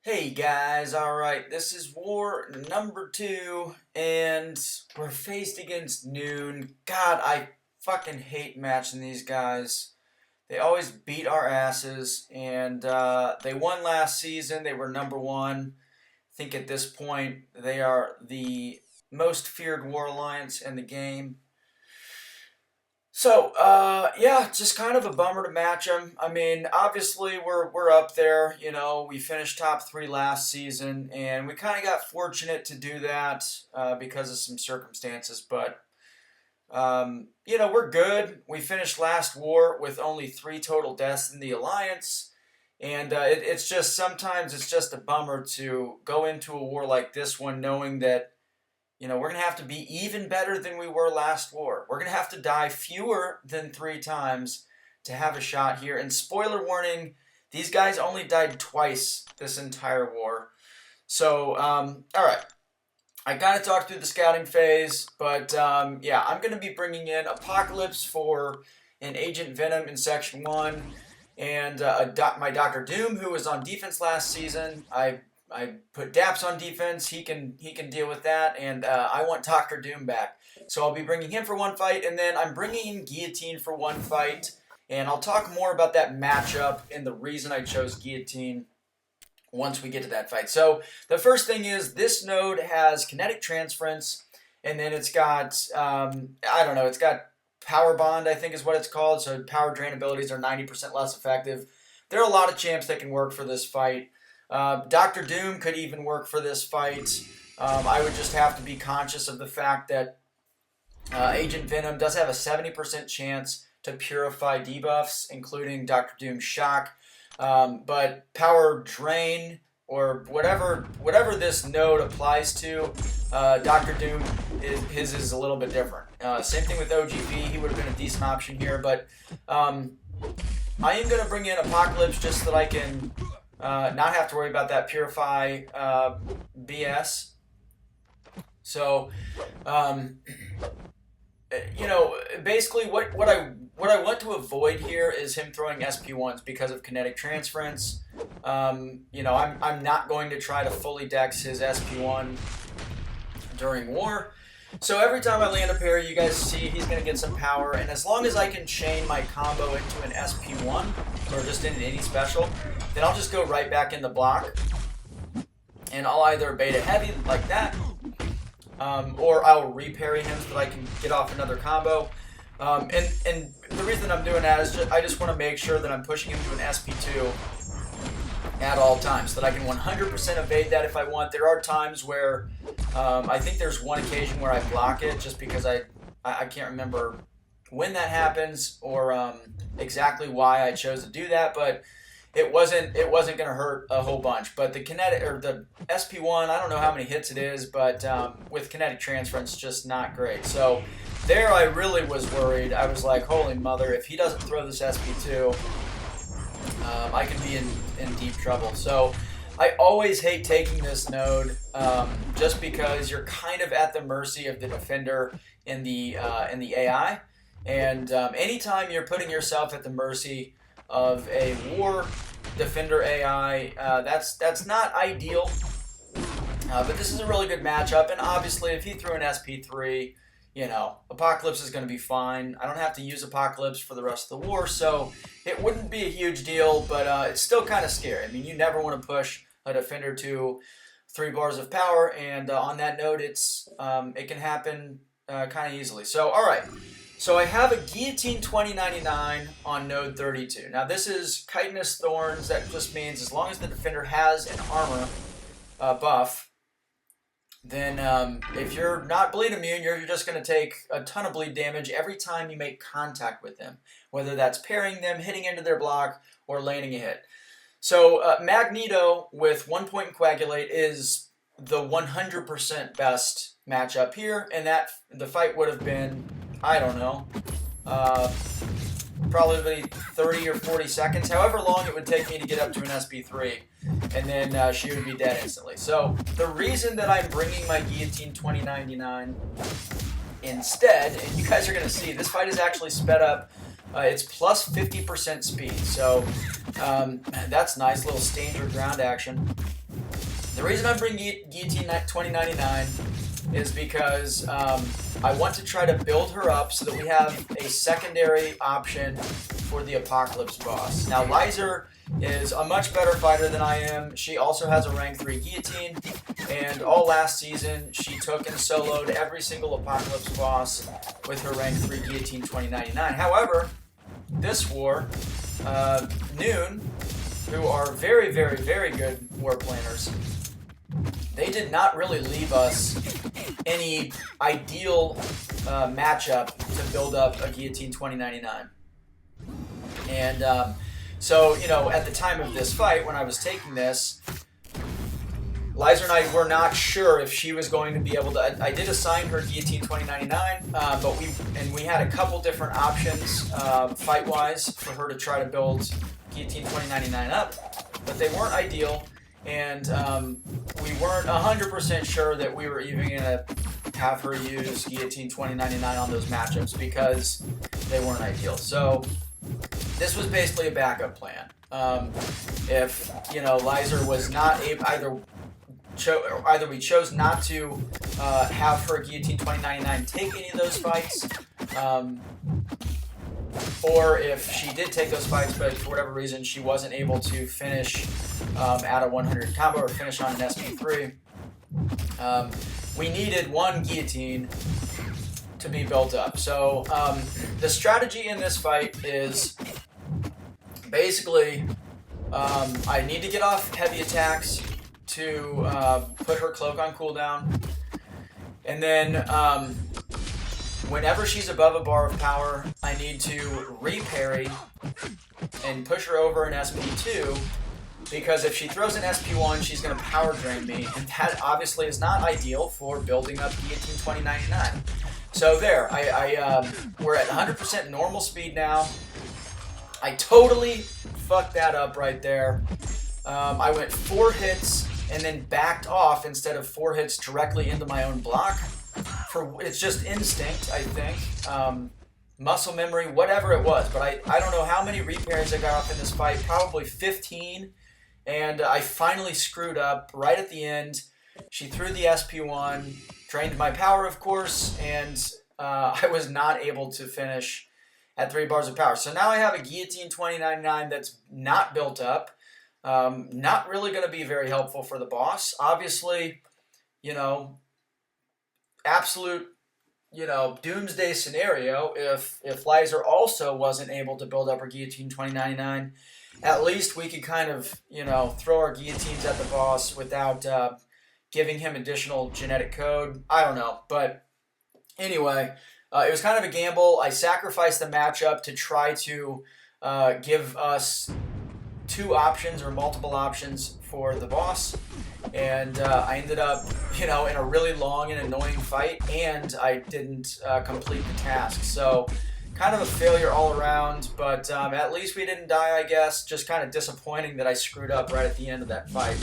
Hey guys, alright, this is war number 2, and we're faced against NEWN. God, I fucking hate matching these guys. They always beat our asses, and they won last season. They were number 1. I think at this point, they are the most feared war alliance in the game. So, yeah, just kind of a bummer to match them. I mean, obviously we're up there. You know, we finished top 3 last season, and we kind of got fortunate to do that because of some circumstances. But you know, we're good. We finished last war with only 3 total deaths in the alliance, and it's just sometimes it's just a bummer to go into a war like this one knowing that we're going to have to be even better than we were last war. We're going to have to die fewer than 3 times to have a shot here. And spoiler warning, these guys only died twice this entire war. So, all right. I kind of talked through the scouting phase, but yeah, I'm going to be bringing in Apocalypse for an Agent Venom in Section 1. And my Doctor Doom, who was on defense last season. I put Daps on defense. He can deal with that, and I want Doctor Doom back. So I'll be bringing him for one fight, and then I'm bringing in Guillotine for one fight, and I'll talk more about that matchup and the reason I chose Guillotine once we get to that fight. So the first thing is this node has kinetic transference, and then it's got I don't know, it's got power bond, I think is what it's called. So power drain abilities are 90% less effective. There are a lot of champs that can work for this fight. Doctor Doom could even work for this fight. I would just have to be conscious of the fact that Agent Venom does have a 70% chance to purify debuffs, including Doctor Doom's shock. But power drain or whatever this node applies to, Doctor Doom his is a little bit different. Same thing with OGV. He would have been a decent option here, but I am going to bring in Apocalypse just so that I can not have to worry about that purify BS. So, basically what I want to avoid here is him throwing SP1s because of kinetic transference. I'm not going to try to fully dex his SP1 during war. So every time I land a parry, you guys see he's going to get some power, and as long as I can chain my combo into an SP1, or just into any special, then I'll just go right back in the block, and I'll either beta heavy like that, or I'll re-parry him so that I can get off another combo. And the reason I'm doing that is I just want to make sure that I'm pushing him to an SP2 at all times, so that I can 100% evade that if I want. There are times where I think there's one occasion where I block it just because I can't remember when that happens or exactly why I chose to do that, but it wasn't going to hurt a whole bunch. But the kinetic or the SP1, I don't know how many hits it is, but with kinetic transference, just not great. So there I really was worried. I was like, holy mother, if he doesn't throw this SP2, I can be in deep trouble. So I always hate taking this node just because you're kind of at the mercy of the defender in the AI. And anytime you're putting yourself at the mercy of a war defender AI, that's not ideal. But this is a really good matchup, and obviously if he threw an SP3, Apocalypse is going to be fine. I don't have to use Apocalypse for the rest of the war, so it wouldn't be a huge deal, but it's still kind of scary. I mean, you never want to push a defender to 3 bars of power, and on that note, it can happen kind of easily. So, all right. So I have a Guillotine 2099 on node 32. Now this is Chitinous Thorns. That just means as long as the defender has an armor buff, then if you're not bleed immune, you're just going to take a ton of bleed damage every time you make contact with them, whether that's parrying them, hitting into their block, or landing a hit. So Magneto with 1 point in Coagulate is the 100% best matchup here, and that the fight would have been, I don't know, probably 30 or 40 seconds, however long it would take me to get up to an SP3, and then she would be dead instantly. So the reason that I'm bringing my Guillotine 2099 instead, and you guys are going to see, this fight is actually sped up It's plus 50% speed, so that's nice, little stand your ground action. The reason I'm bringing Guillotine 2099 is because I want to try to build her up so that we have a secondary option for the Apocalypse boss. Now, Lizer is a much better fighter than I am. She also has a rank 3 Guillotine, and all last season she took and soloed every single Apocalypse boss with her rank 3 Guillotine 2099. However, this war, NEWN, who are very, very, very good war planners, they did not really leave us any ideal matchup to build up a Guillotine 2099. And so, you know, at the time of this fight, when I was taking this, Lizer and I were not sure if she was going to be able to. I did assign her Guillotine 2099, but we had a couple different options fight-wise for her to try to build Guillotine 2099 up, but they weren't ideal, and we weren't 100% sure that we were even going to have her use Guillotine 2099 on those matchups because they weren't ideal. So this was basically a backup plan. If, you know, Lizer was not able, either we chose not to have her Guillotine 2099 take any of those fights, or if she did take those fights, but for whatever reason she wasn't able to finish at a 100 combo or finish on an SP3, we needed one Guillotine to be built up. So the strategy in this fight is basically I need to get off heavy attacks to put her cloak on cooldown, and then whenever she's above a bar of power, I need to re-parry and push her over an SP2, because if she throws an SP1, she's going to power drain me, and that obviously is not ideal for building up Guillotine 2099. So there, we're at 100% normal speed now. I totally fucked that up right there. I went 4 hits and then backed off instead of 4 hits directly into my own block. It's just instinct, I think. Muscle memory, whatever it was. But I don't know how many repairs I got off in this fight. Probably 15. And I finally screwed up right at the end. She threw the SP1, drained my power, of course, and I was not able to finish at 3 bars of power. So now I have a Guillotine 2099 that's not built up. Not really going to be very helpful for the boss. Obviously, you know, absolute, you know, doomsday scenario. If Lizer also wasn't able to build up her Guillotine 2099, at least we could kind of, you know, throw our guillotines at the boss without giving him additional genetic code. I don't know. But anyway, it was kind of a gamble. I sacrificed the matchup to try to give us 2 options or multiple options for the boss. And I ended up, you know, in a really long and annoying fight, and I didn't complete the task. So kind of a failure all around, but at least we didn't die, I guess. Just kind of disappointing that I screwed up right at the end of that fight.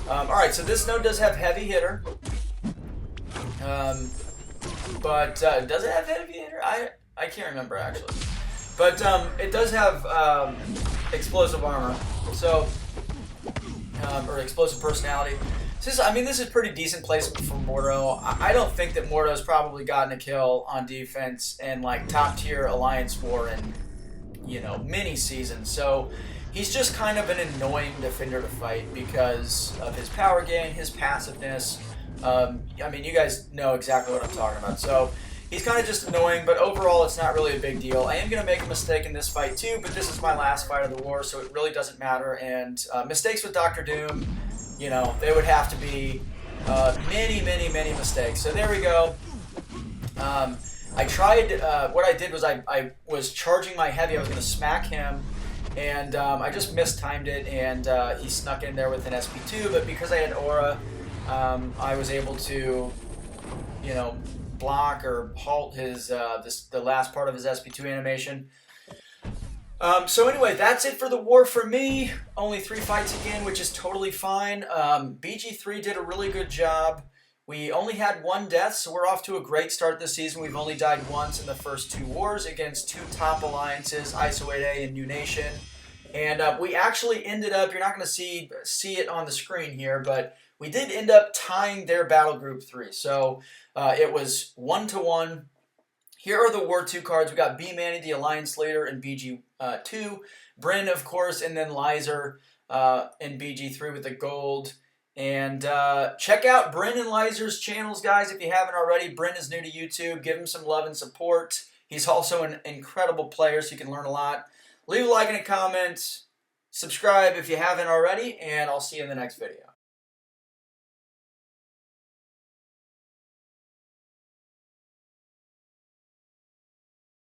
Alright, so this node does have heavy hitter. But does it have heavy hitter? I can't remember, actually. But it does have explosive armor, so or explosive personality. This is pretty decent placement for Mordo. I don't think that Mordo's probably gotten a kill on defense in like top tier Alliance War in, you know, many seasons. So he's just kind of an annoying defender to fight because of his power gain, his passiveness. I mean, you guys know exactly what I'm talking about. So he's kind of just annoying, but overall it's not really a big deal. I am going to make a mistake in this fight too, but this is my last fight of the war, so it really doesn't matter. And mistakes with Dr. Doom, you know, they would have to be many, many, many mistakes. So there we go. I tried, what I did was I was charging my heavy. I was going to smack him, and I just mistimed it, and he snuck in there with an SP2, but because I had aura, I was able to, you know, block or halt his the last part of his SP2 animation. So anyway, that's it for the war for me. Only 3 fights again, which is totally fine. BG3 did a really good job We only had 1 death, so we're off to a great start this season. We've only died once in the first 2 wars against 2 top alliances, ISO 8A and NEWN. And we actually ended up, you're not going to see it on the screen here, but we did end up tying their battle group 3. So it was 1-1. Here are the War 2 cards. We got B Manny, the Alliance Leader, in BG2. Bryn, of course, and then Lizer in BG3 with the gold. And check out Bryn and Lizer's channels, guys, if you haven't already. Bryn is new to YouTube. Give him some love and support. He's also an incredible player, so you can learn a lot. Leave a like and a comment. Subscribe if you haven't already, and I'll see you in the next video.